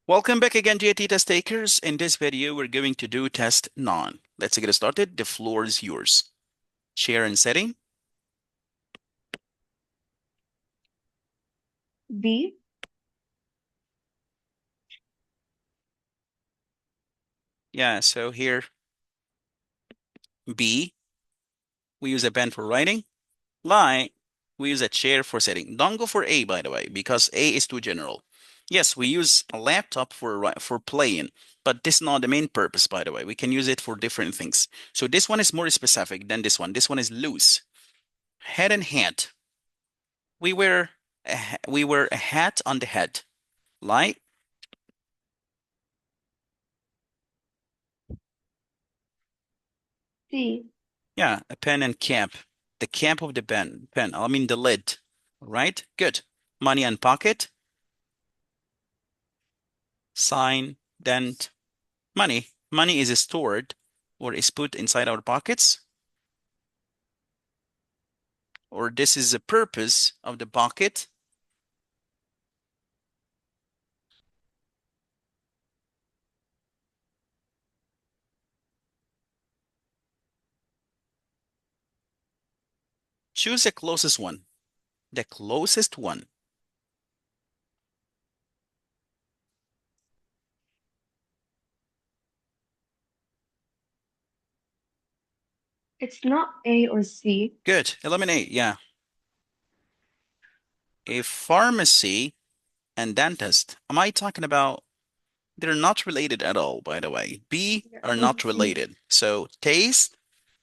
Welcome back again, GAT test takers. In this video, we're going to do test 9. Let's get started. The floor is yours. Share and setting. B. Yeah, so here, B, we use a pen for writing. Lie, we use a chair for setting. Don't go for A, by the way, because A is too general. Yes, we use a laptop for playing, but this is not the main purpose, by the way. We can use it for different things. So this one is more specific than this one. This one is loose. Head and hat. We wear we wear a hat on the head. Lie. C. Yeah, a pen and cap. The cap of the pen. I mean the lid. Right? Good. Money and pocket. Sign, dent. Money. Money is stored or is put inside our pockets. Or this is the purpose of the pocket. Choose the closest one. The closest one. It's not A or C. Good. Eliminate. Yeah. A pharmacy and dentist. Am I talking about? They're not related at all, by the way. B They're are not opposite. related. So taste,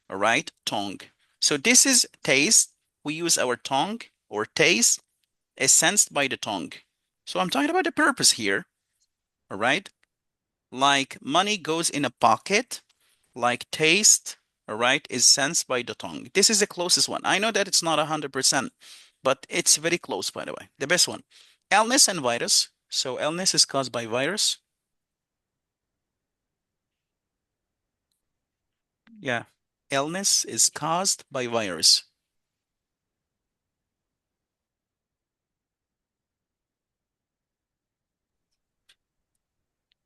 all right, tongue. So this is taste. We use our tongue or taste is sensed by the tongue. So I'm talking about the purpose here, all right? Like money goes in a pocket, like taste, all right, is sensed by the tongue. This is the closest one. I know that it's not 100%, but it's very close, by the way. The best one. Illness and virus. So illness is caused by virus. Yeah. Illness is caused by virus.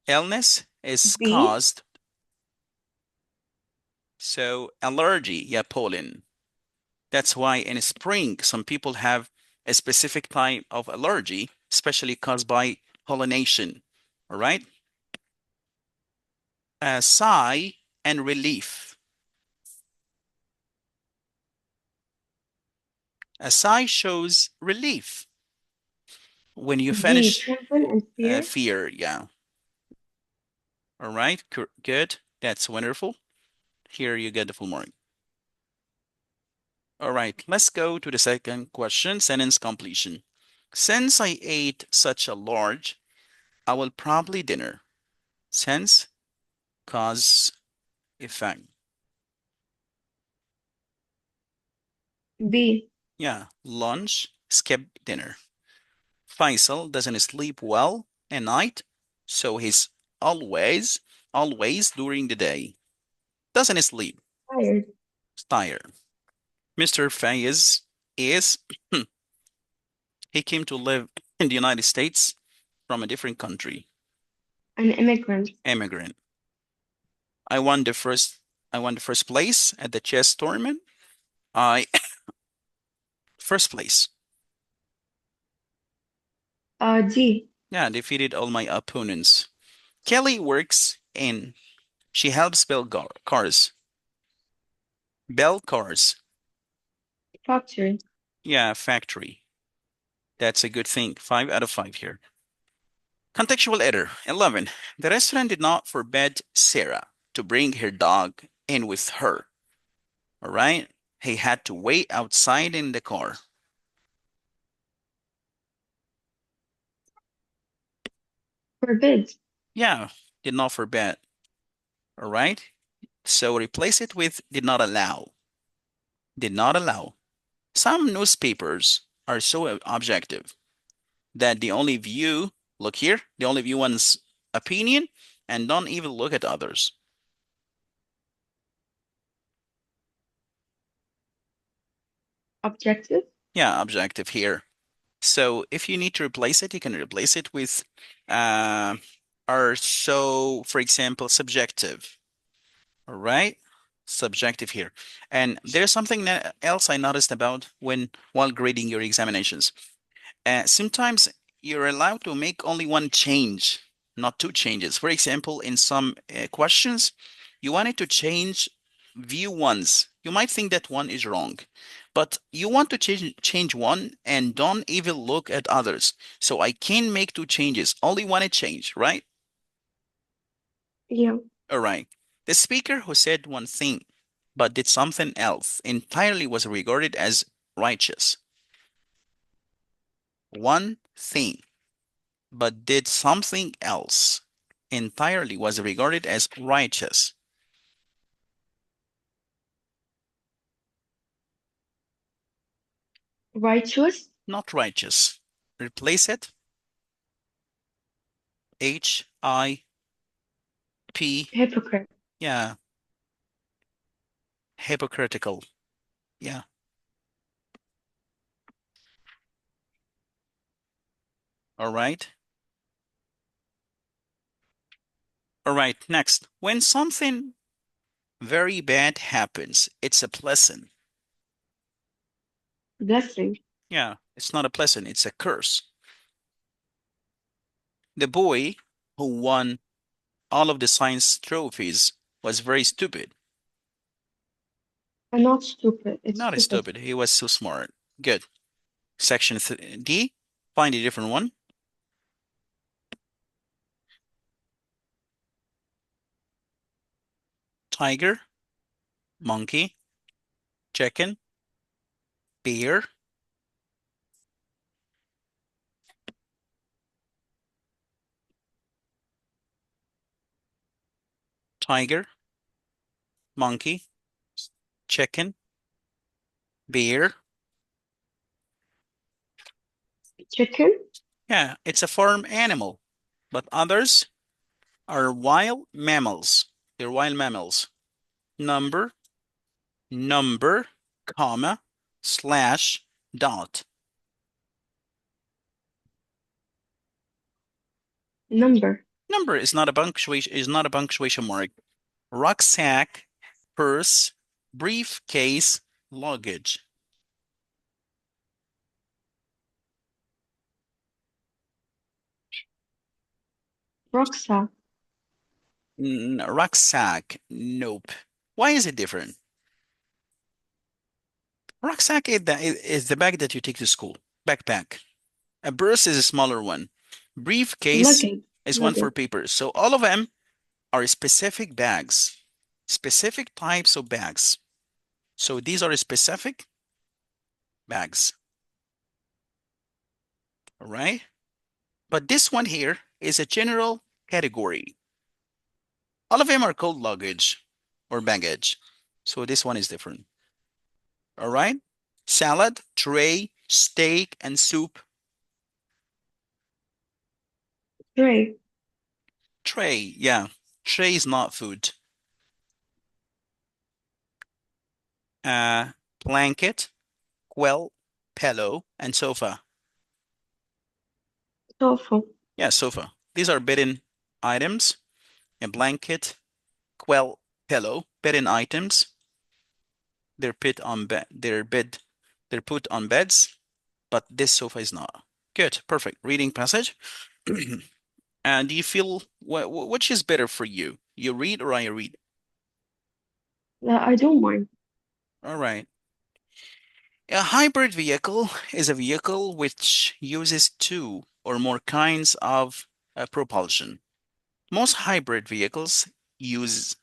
Illness is B. caused, so allergy, yeah, pollen. That's why in spring, some people have a specific type of allergy, especially caused by pollination. All right? Sigh and relief. A sigh shows relief when you D. finish Trembling and fear. fear. Yeah. All right. Good. That's wonderful. Here you get the full mark. All right. Let's go to the second question, sentence completion. Since I ate such a large, I will probably dinner. Sense, cause, effect. B. Yeah, lunch, skip dinner. Faisal doesn't sleep well at night, so he's always during the day. Doesn't sleep, Tired. tired. Mr. Faiz is, he came to live in the United States from a different country. An immigrant. Immigrant. I won the first, I won the first place at the chess tournament. I, first place. G. Yeah, defeated all my opponents. Kelly works in, she helps build cars. Bell cars. Factory. Yeah, factory. That's a good thing. 5 out of 5 here. Contextual error. 11. The restaurant did not forbid Sarah to bring her dog in with her. All right? He had to wait outside in the car. Forbid. Yeah, did not forbid. All right? So replace it with did not allow. Did not allow. Some newspapers are so objective that they only view, look here, they only view one's opinion and don't even look at others. Objective. Yeah, objective here. So if you need to replace it, you can replace it with uh, are so, for example, subjective. All right? Subjective here. And there's something else I noticed about while grading your examinations. Sometimes you're allowed to make only one change, not two changes. For example, in some questions, you wanted to change view ones. You might think that one is wrong, but you want to change one and don't even look at others. So I can make two changes, only one change, right? Yeah. All right. The speaker who said one thing but did something else entirely was regarded as righteous. One thing but did something else entirely was regarded as righteous, Righteous. not righteous. Replace it. H-I-P. Hypocrite. Yeah, hypocritical. Yeah. All right. All right. Next, when something very bad happens, it's a blessing. Blessing. Yeah, it's not a blessing, it's a curse. The boy who won all of the science trophies was very stupid. And not stupid. It's Not stupid. stupid, he was so smart. Good. Section D, find a different one. Tiger, monkey, chicken, bear, tiger, monkey, chicken, bear. Chicken. Yeah, it's a farm animal, but others are wild mammals. They're wild mammals. Number, number, comma, slash, dot. Number. Number is not a punctuation mark. Rucksack, purse, briefcase, luggage. Rucksack. Rucksack, nope. Why is it different? Rucksack is the bag that you take to school. Backpack. A purse is a smaller one. Briefcase Luggage. is one for Luggage. papers. So all of them are specific bags, specific types of bags. So these are specific bags. All right. But this one here is a general category. All of them are called luggage or baggage. So this one is different. All right. Salad, tray, steak, and soup. Tray. Tray, yeah. Tray is not food. Uh, Blanket, quilt, pillow, and sofa. Sofa. Yeah, sofa. These are bedding items. A blanket, quilt, pillow, bedding items. They're put on bed. They're put on beds, but this sofa is not. Good, perfect. Reading passage. And do you feel which is better for you? You read or I read? I don't mind. All right. A hybrid vehicle is a vehicle which uses two or more kinds of propulsion. Most hybrid vehicles use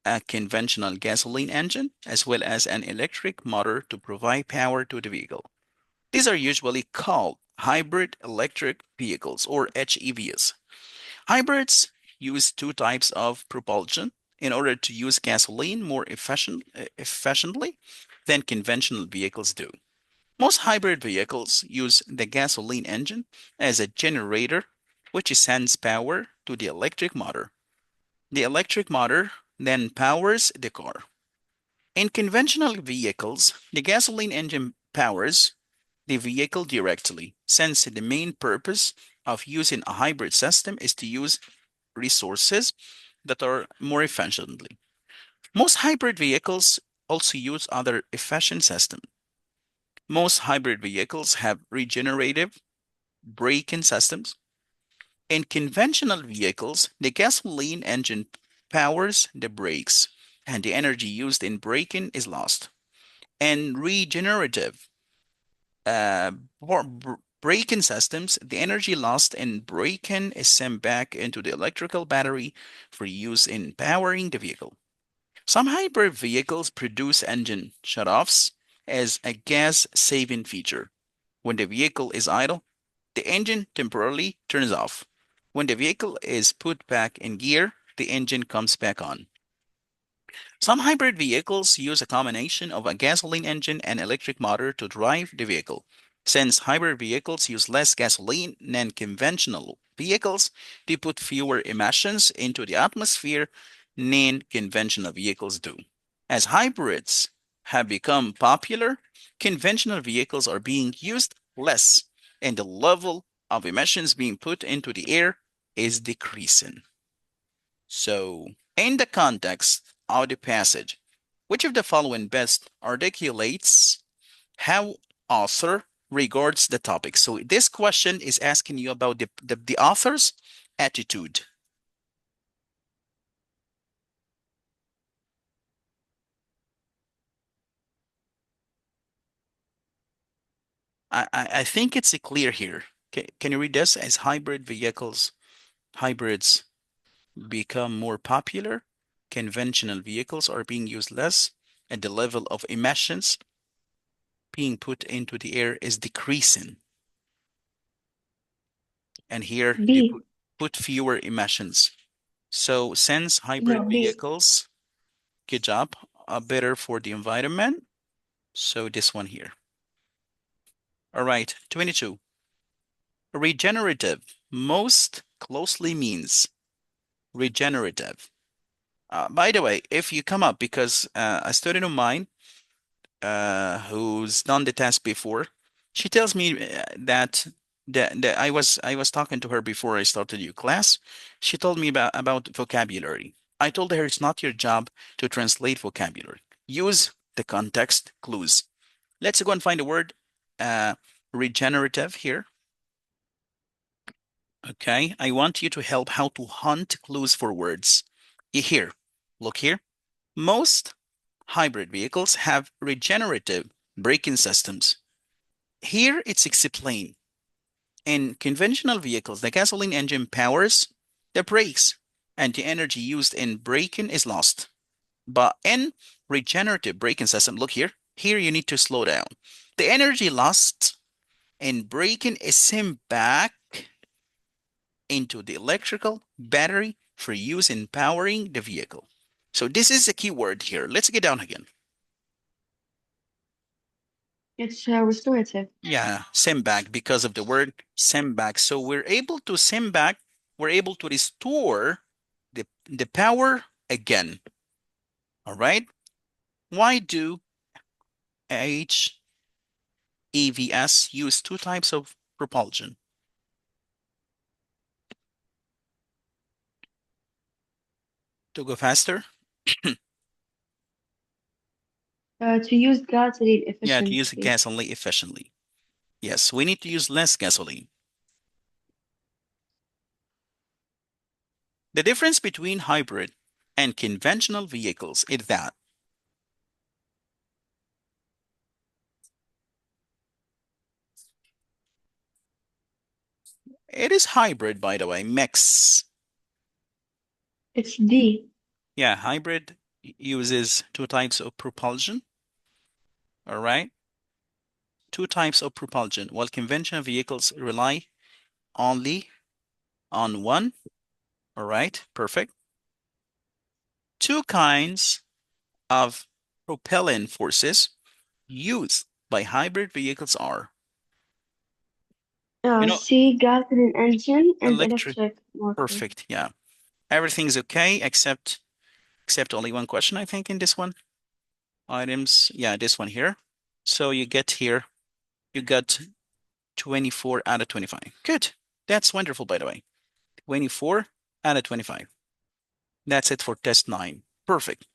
a conventional gasoline engine as well as an electric motor to provide power to the vehicle. These are usually called hybrid electric vehicles or HEVs. Hybrids use two types of propulsion in order to use gasoline more efficiently than conventional vehicles do. Most hybrid vehicles use the gasoline engine as a generator, which sends power to the electric motor. The electric motor then powers the car. In conventional vehicles, the gasoline engine powers the vehicle directly, since the main purpose of using a hybrid system is to use resources that are more efficiently. Most hybrid vehicles also use other efficient systems. Most hybrid vehicles have regenerative braking systems. In conventional vehicles, the gasoline engine powers the brakes, and the energy used in braking is lost. And regenerative uh, braking systems, the energy lost in braking is sent back into the electrical battery for use in powering the vehicle. Some hybrid vehicles produce engine shutoffs as a gas-saving feature. When the vehicle is idle, the engine temporarily turns off. When the vehicle is put back in gear, the engine comes back on. Some hybrid vehicles use a combination of a gasoline engine and electric motor to drive the vehicle. Since hybrid vehicles use less gasoline than conventional vehicles, they put fewer emissions into the atmosphere than conventional vehicles do. As hybrids have become popular, conventional vehicles are being used less, and the level of emissions being put into the air is decreasing. So, in the context of the passage, which of the following best articulates how author regards the topic? So, this question is asking you about the author's attitude. I think it's clear here. Can you read this? As hybrids become more popular, conventional vehicles are being used less, and the level of emissions being put into the air is decreasing. And here they B. put fewer emissions. So since hybrid No, B. vehicles, good job, are better for the environment, so this one here. All right, 22. Regenerative most closely means regenerative. By the way, if you come up, because a student of mine who's done the test before, she tells me that I was talking to her before I started your class. She told me about vocabulary. I told her it's not your job to translate vocabulary. Use the context clues. Let's go and find the word uh, regenerative here. Okay, I want you to help how to hunt clues for words. Here, look here. Most hybrid vehicles have regenerative braking systems. Here it's explained. In conventional vehicles, the gasoline engine powers the brakes, and the energy used in braking is lost. But in regenerative braking system, look here. Here you need to slow down. The energy lost in braking is sent back into the electrical battery for use in powering the vehicle. So this is a key word here. Let's get down again. It's restorative. Yeah, send back because of the word send back. So we're able to send back, we're able to restore the power again. All right. Why do HEVs use two types of propulsion? To go faster? To use gasoline Yeah, to use efficiently. gasoline efficiently. Yes, we need to use less gasoline. The difference between hybrid and conventional vehicles is that it is hybrid, by the way, mix. It's D. Yeah, hybrid uses two types of propulsion. All right. Two types of propulsion, while conventional vehicles rely only on one. All right, perfect. Two kinds of propellant forces used by hybrid vehicles are, you know, C. Gasoline engine and electric. electric motor. Perfect. Yeah, everything's okay except only one question, I think, in this one. Items. Yeah, this one here. So you get here, you got 24 out of 25. Good. That's wonderful, by the way. 24 and a 25. That's it for test 9. Perfect.